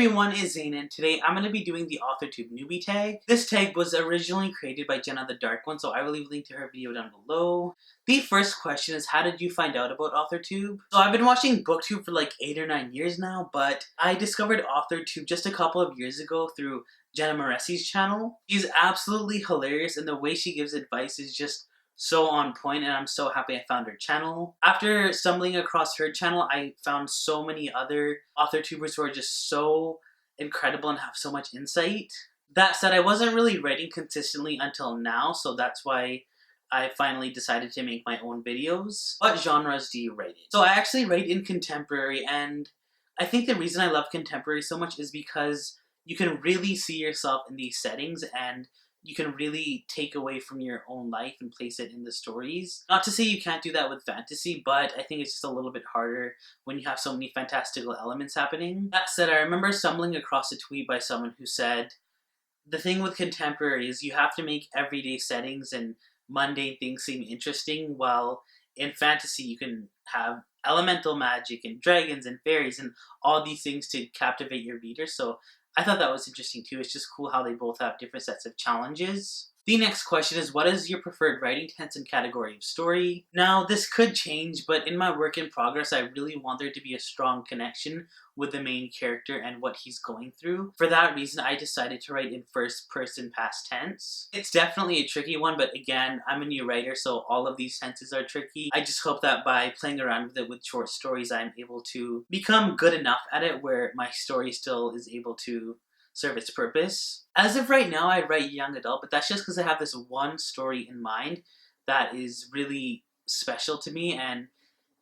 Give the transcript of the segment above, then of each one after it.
everyone, it's Zane, and today I'm going to be doing the Authortube Newbie Tag. This tag was originally created by Jenna the Dark One, so I will leave a link to her video down below. The first question is, how did you find out about Authortube? So I've been watching BookTube for like 8 or 9 years now, but I discovered Authortube just a couple of years ago through Jenna Moressi's channel. She's absolutely hilarious, and the way she gives advice is just so on point, and I'm so happy I found her channel. After stumbling across her channel, I found so many other author-tubers who are just so incredible and have so much insight. That said, I wasn't really writing consistently until now, so that's why I finally decided to make my own videos. What genres do you write in? So I actually write in contemporary, and I think the reason I love contemporary so much is because you can really see yourself in these settings, and you can really take away from your own life and place it in the stories. Not to say you can't do that with fantasy, but I think it's just a little bit harder when you have so many fantastical elements happening. That said, I remember stumbling across a tweet by someone who said, the thing with contemporary is you have to make everyday settings and mundane things seem interesting, while in fantasy you can have elemental magic and dragons and fairies and all these things to captivate your reader. So I thought that was interesting too. It's just cool how they both have different sets of challenges. The next question is, what is your preferred writing tense and category of story? Now, this could change, but in my work in progress, I really want there to be a strong connection with the main character and what he's going through. For that reason, I decided to write in first person past tense. It's definitely a tricky one, but again, I'm a new writer, so all of these tenses are tricky. I just hope that by playing around with it with short stories, I'm able to become good enough at it where my story still is able to serve its purpose. As of right now, I write young adult, but that's just because I have this one story in mind that is really special to me, and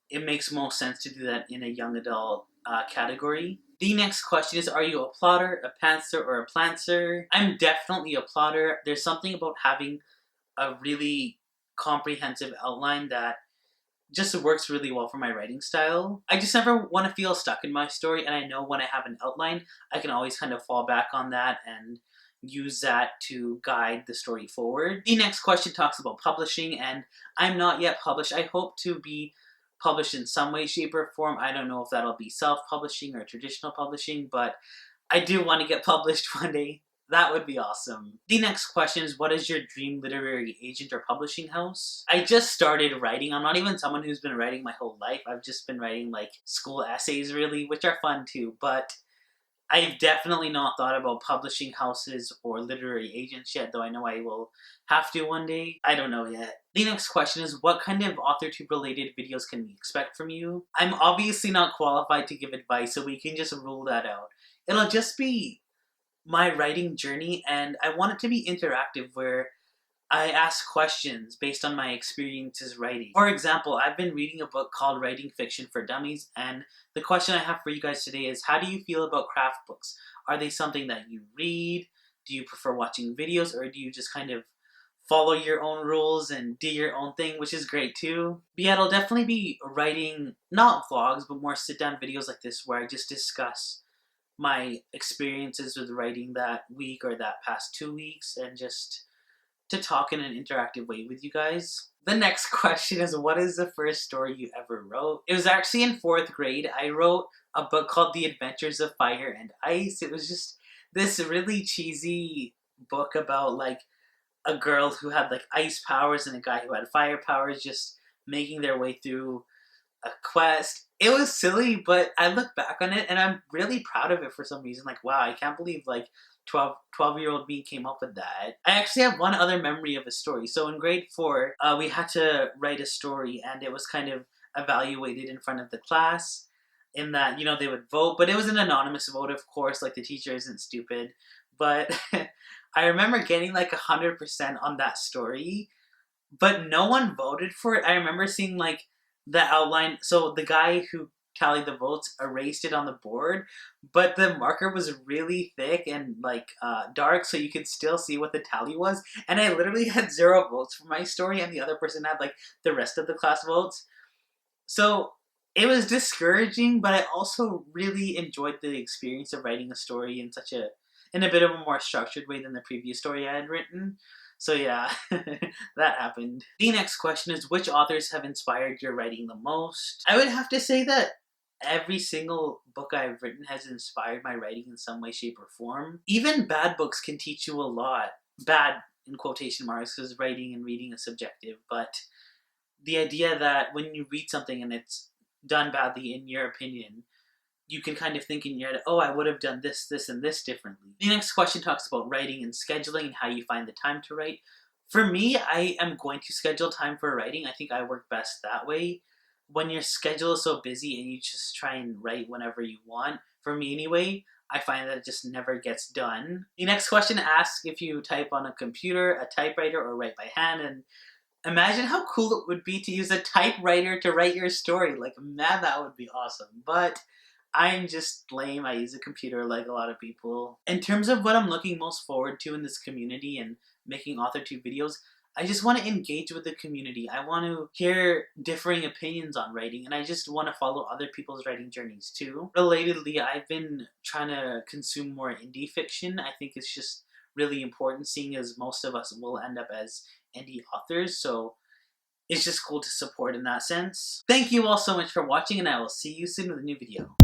it makes most sense to do that in a young adult category. The next question is, are you a plotter, a pantser, or a plantser? I'm definitely a plotter. There's something about having a really comprehensive outline that just works really well for my writing style. I just never want to feel stuck in my story, and I know when I have an outline, I can always kind of fall back on that and use that to guide the story forward. The next question talks about publishing, and I'm not yet published. I hope to be published in some way, shape, or form. I don't know if that'll be self-publishing or traditional publishing, but I do want to get published one day. That would be awesome. The next question is, what is your dream literary agent or publishing house? I just started writing. I'm not even someone who's been writing my whole life. I've just been writing like school essays really, which are fun too, but I've definitely not thought about publishing houses or literary agents yet, though I know I will have to one day. I don't know yet. The next question is, what kind of AuthorTube related videos can we expect from you? I'm obviously not qualified to give advice, so we can just rule that out. It'll just be my writing journey, and I want it to be interactive where I ask questions based on my experiences writing. For example, I've been reading a book called Writing Fiction for Dummies, and the question I have for you guys today is, how do you feel about craft books? Are they something that you read? Do you prefer watching videos, or do you just kind of follow your own rules and do your own thing, which is great too? But yeah, it'll definitely be writing, not vlogs, but more sit-down videos like this where I just discuss my experiences with writing that week or that past 2 weeks, and just to talk in an interactive way with you guys. The next question is, what is the first story you ever wrote? It was actually in 4th grade. I wrote a book called The Adventures of Fire and Ice. It was just this really cheesy book about like a girl who had like ice powers and a guy who had fire powers just making their way through a quest. It was silly, but I look back on it and I'm really proud of it for some reason. Like, wow, I can't believe like 12-year-old me came up with that. I actually have one other memory of a story. So in grade 4, we had to write a story, and it was kind of evaluated in front of the class in that, you know, they would vote, but it was an anonymous vote, of course, like the teacher isn't stupid. But I remember getting like 100% on that story, but no one voted for it. I remember seeing like the outline, so the guy who tallied the votes erased it on the board, but the marker was really thick and like dark, so you could still see what the tally was, and I literally had 0 votes for my story, and the other person had like the rest of the class votes. So it was discouraging, but I also really enjoyed the experience of writing a story in a bit of a more structured way than the previous story I had written. So yeah, that happened. The next question is, which authors have inspired your writing the most? I would have to say that Every single book I've written has inspired my writing in some way, shape, or form. Even bad books can teach you a lot. Bad in quotation marks, because writing and reading is subjective, but the idea that when you read something and it's done badly in your opinion, you can kind of think in your head, oh, I would have done this, this, and this differently. The next question talks about writing and scheduling and how you find the time to write. For me, I am going to schedule time for writing. I think I work best that way. When your schedule is so busy and you just try and write whenever you want, for me anyway, I find that it just never gets done. The next question asks if you type on a computer, a typewriter, or write by hand, and imagine how cool it would be to use a typewriter to write your story. Like, man, that would be awesome. But I'm just lame. I use a computer like a lot of people. In terms of what I'm looking most forward to in this community and making Authortube videos, I just want to engage with the community. I want to hear differing opinions on writing, and I just want to follow other people's writing journeys too. Relatedly, I've been trying to consume more indie fiction. I think it's just really important, seeing as most of us will end up as indie authors, so it's just cool to support in that sense. Thank you all so much for watching, and I will see you soon with a new video.